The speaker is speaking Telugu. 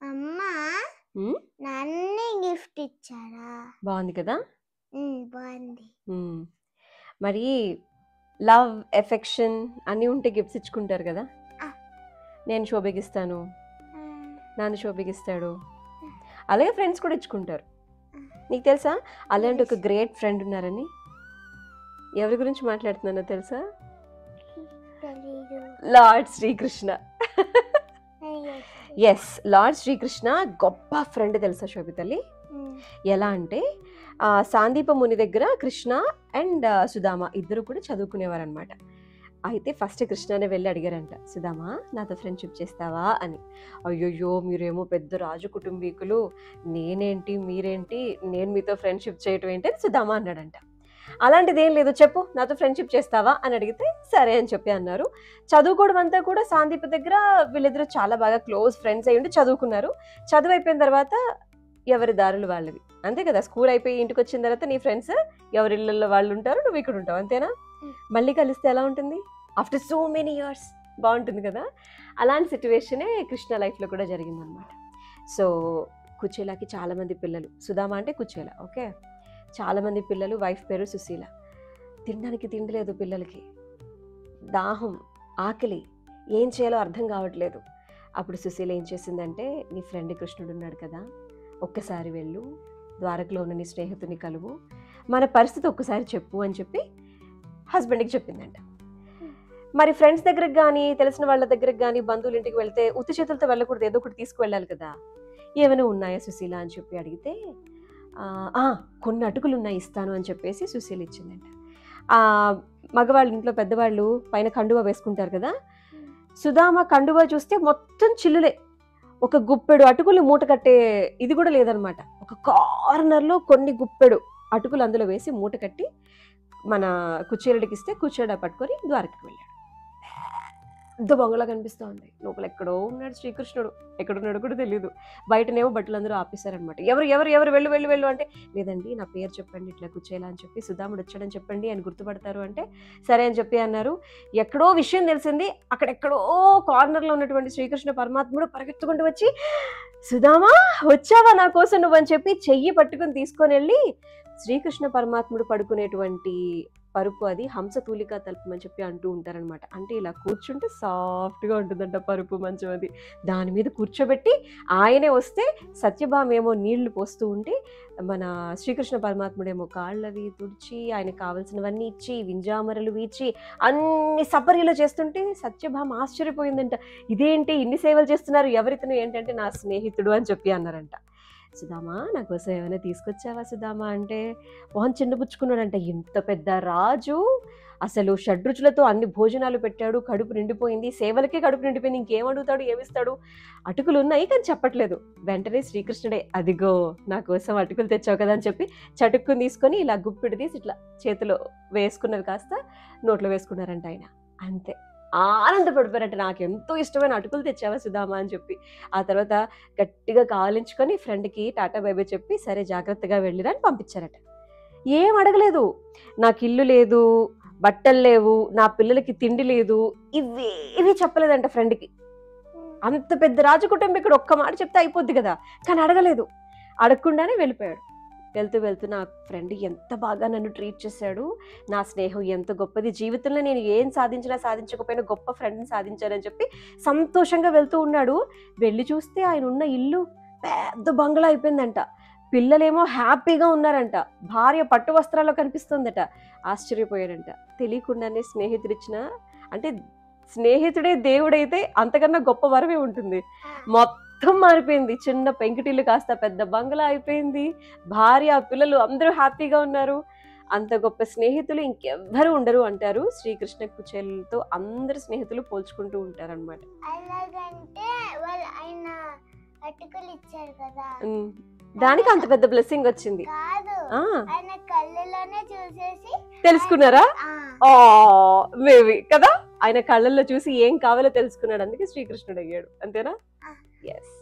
అమ్మ ఉమ్, నన్నే గిఫ్ట్ ఇచ్చారా? బాగుంది కదా. బాగుంది. మరి లవ్ ఎఫెక్షన్ అన్నీ ఉంటే గిఫ్ట్స్ ఇచ్చుకుంటారు కదా. ఆ. నేను శోభిగిస్తాను, ఆ, నాన్న శోభిగిస్తాడు, అలాగే ఫ్రెండ్స్ కూడా ఇచ్చుకుంటారు. ఆ. నీకు తెలుసా అలాంటి ఒక తెలుసు. గ్రేట్ ఫ్రెండ్ ఉన్నారని? ఎవరి గురించి మాట్లాడుతున్నానో తెలుసా? తెలీదు. లార్డ్ శ్రీకృష్ణ. అయ్యో. ఎస్, లార్డ్ శ్రీకృష్ణ గొప్ప ఫ్రెండ్ తెలుసా శోభితల్లి? ఎలా అంటే సాందీప ముని దగ్గర కృష్ణ అండ్ సుధామ ఇద్దరు కూడా చదువుకునేవారు అనమాట. అయితే ఫస్ట్ కృష్ణనే వెళ్ళి అడిగారంట, సుధామ నాతో ఫ్రెండ్షిప్ చేస్తావా అని. అయ్యయ్యో మీరేమో పెద్ద రాజు కుటుంబీకులు, నేనేంటి మీరేంటి, నేను మీతో ఫ్రెండ్షిప్ చేయటం ఏంటి అని సుధామ అన్నాడంట. అలాంటిది ఏం లేదు, చెప్పు నాతో ఫ్రెండ్షిప్ చేస్తావా అని అడిగితే సరే అని చెప్పి అన్నారు. చదువుకోవడం అంతా కూడా సాందీప దగ్గర వీళ్ళిద్దరూ చాలా బాగా క్లోజ్ ఫ్రెండ్స్ అయ్యి చదువుకున్నారు. చదువు అయిపోయిన తర్వాత ఎవరి దారులు వాళ్ళవి, అంతే కదా. స్కూల్ అయిపోయి ఇంటికి వచ్చిన తర్వాత నీ ఫ్రెండ్స్ ఎవరి ఇళ్ళల్లో వాళ్ళు ఉంటారు, నువ్వు ఇక్కడ ఉంటావు, అంతేనా. మళ్ళీ కలిస్తే ఎలా ఉంటుంది ఆఫ్టర్ సో మెనీ ఇయర్స్, బాగుంటుంది కదా. అలాంటి సిచ్యువేషనే కృష్ణ లైఫ్లో కూడా జరిగిందనమాట. సో కుచేలాకి చాలామంది పిల్లలు, సుధామ అంటే కుచేలా, ఓకే. చాలామంది పిల్లలు, వైఫ్ పేరు సుశీల. తినడానికి తిండి లేదు పిల్లలకి, దాహం ఆకలి, ఏం చేయాలో అర్థం కావట్లేదు. అప్పుడు సుశీల ఏం చేసిందంటే, నీ ఫ్రెండ్ కృష్ణుడు ఉన్నాడు కదా, ఒక్కసారి వెళ్ళు, ద్వారకలో ఉన్న నీ స్నేహితుని కలువు, మన పరిస్థితి ఒక్కసారి చెప్పు అని చెప్పి హస్బెండ్కి చెప్పిందంట. మరి ఫ్రెండ్స్ దగ్గరకు కానీ తెలిసిన వాళ్ళ దగ్గరకు కానీ బంధువుల ఇంటికి వెళ్తే ఉత్తి చేతులతో వెళ్ళకూడదు, ఏదో ఒకటి తీసుకువెళ్ళాలి కదా. ఏమైనా ఉన్నాయా సుశీల అని చెప్పి అడిగితే కొన్ని అటుకులు ఉన్నాయి ఇస్తాను అని చెప్పేసి సుశీల ఇచ్చిందంట. మగవాళ్ళ ఇంట్లో పెద్దవాళ్ళు పైన కండువా వేసుకుంటారు కదా, సుధామ కండువా చూస్తే మొత్తం చిల్లులే, ఒక గుప్పెడు అటుకులు మూట కట్టే ఇది కూడా లేదనమాట. ఒక కార్నర్లో కొన్ని గుప్పెడు అటుకులు అందులో వేసి మూట కట్టి మన కుచేలుడికి ఇస్తే కుచేలుడు పట్టుకొని ద్వారకకి వెళ్ళాడు. పెద్ద బొంగలా కనిపిస్తూ ఉంది, లోపల ఎక్కడో ఉన్నాడు శ్రీకృష్ణుడు, ఎక్కడున్నాడు కూడా తెలియదు. బయటనేమో బట్టలందరూ ఆపేశారనమాట. ఎవరు ఎవరు ఎవరు వెళ్ళు వెళ్ళు వెళ్ళు అంటే, లేదండి నా పేరు చెప్పండి ఇట్లా కుచేలా అని చెప్పి, సుధాముడు వచ్చాడని చెప్పండి ఆయన గుర్తుపడతారు అంటే సరే అని చెప్పి అన్నారు. ఎక్కడో విషయం తెలిసింది, అక్కడెక్కడో కార్నర్లో ఉన్నటువంటి శ్రీకృష్ణ పరమాత్ముడు పరిగెత్తుకుంటూ వచ్చి, సుధామా వచ్చావా నా కోసం నువ్వు అని చెప్పి చెయ్యి పట్టుకుని తీసుకొని వెళ్ళి శ్రీకృష్ణ పరమాత్ముడు పడుకునేటువంటి పరుపు, అది హంసతూలికా తల్పం అని చెప్పి అంటూ ఉంటారనమాట. అంటే ఇలా కూర్చుంటే సాఫ్ట్గా ఉంటుందంట పరుపు మంచం, అది దాని మీద కూర్చోబెట్టి ఆయనే వస్తే సత్యభామ ఏమో నీళ్లు పోస్తూ ఉంటే మన శ్రీకృష్ణ పరమాత్ముడేమో కాళ్ళవి తుడిచి ఆయనకు కావాల్సినవన్నీ ఇచ్చి వింజామరలు వీచి అన్ని సపర్యలు చేస్తుంటే సత్యభామ ఆశ్చర్యపోయిందంట. ఇదేంటి ఇన్ని సేవలు చేస్తున్నారు, ఎవరితను ఏంటంటే నా స్నేహితుడు అని చెప్పి అన్నారంట. సుధామా నా కోసం ఏమైనా తీసుకొచ్చావా సుధామా అంటే మొహం చిన్నపుచ్చుకున్నాడంట. ఇంత పెద్ద రాజు అసలు షడ్రుచులతో అన్ని భోజనాలు పెట్టాడు, కడుపు నిండిపోయింది, సేవలకే కడుపు నిండిపోయింది, ఇంకేం అడుగుతాడు ఏమిస్తాడు, అటుకులు ఉన్నాయి కానీ చెప్పట్లేదు. వెంటనే శ్రీకృష్ణుడే, అదిగో నా కోసం అటుకులు తెచ్చావు కదా అని చెప్పి చటుక్కుని తీసుకొని ఇలా గుప్పిడి తీసి ఇట్లా చేతిలో వేసుకున్నది కాస్త నోట్లో వేసుకున్నారంట ఆయన. అంతే ఆనందపడిపోయారంట, నాకు ఎంతో ఇష్టమైన అటుకులు తెచ్చావా సుధామా అని చెప్పి. ఆ తర్వాత గట్టిగా కావలించుకొని ఫ్రెండ్కి టాటా బైబై చెప్పి సరే జాగ్రత్తగా వెళ్ళిరా అని పంపించారట. ఏం అడగలేదు, నాకు ఇల్లు లేదు, బట్టలు లేవు, నా పిల్లలకి తిండి లేదు, ఇవేవి చెప్పలేదంట ఫ్రెండ్కి. అంత పెద్ద రాజు కుటుంబీకుడు ఒక్క మాట చెప్తే అయిపోద్ది కదా, కానీ అడగలేదు. అడగకుండానే వెళ్ళిపోయాడు. వెళ్తూ వెళ్తూ నా ఫ్రెండ్ ఎంత బాగా నన్ను ట్రీట్ చేశాడు, నా స్నేహం ఎంత గొప్పది, జీవితంలో నేను ఏం సాధించినా సాధించకపోయినా గొప్ప ఫ్రెండ్ని సాధించానని చెప్పి సంతోషంగా వెళ్తూ ఉన్నాడు. వెళ్ళి చూస్తే ఆయన ఉన్న ఇల్లు పెద్ద బంగ్లా అయిపోయిందంట. పిల్లలేమో హ్యాపీగా ఉన్నారంట, భార్య పట్టు వస్త్రాల్లో కనిపిస్తుందట. ఆశ్చర్యపోయాడంట. తెలియకుండానే స్నేహితుడిచ్చిన, అంటే స్నేహితుడే దేవుడైతే అంతకన్నా గొప్ప వరమే ఉంటుంది. మొత్తం మారిపోయింది, చిన్న పెంకుటిల్లు కాస్త పెద్ద బంగ్లా అయిపోయింది, భార్య పిల్లలు అందరూ హ్యాపీగా ఉన్నారు. అంత గొప్ప స్నేహితులు ఇంకెవ్వరు ఉండరు అంటారు. శ్రీకృష్ణ కుచేలతో అందరు స్నేహితులు పోల్చుకుంటూ ఉంటారు అనమాట. అలాగంటే వాళ్ళు ఆయన అటుకులు ఇచ్చారు కదా, దానికి అంత పెద్ద బ్లెస్సింగ్ వచ్చింది కాదు ఆయన కళ్ళలోనే చూసేసి తెలుసుకున్నారా? మేబీ కదా, ఆయన కళ్ళల్లో చూసి ఏం కావాలో తెలుసుకున్నాడు, అందుకే శ్రీకృష్ణుడు అయ్యాడు, అంతేనా? ఎస్.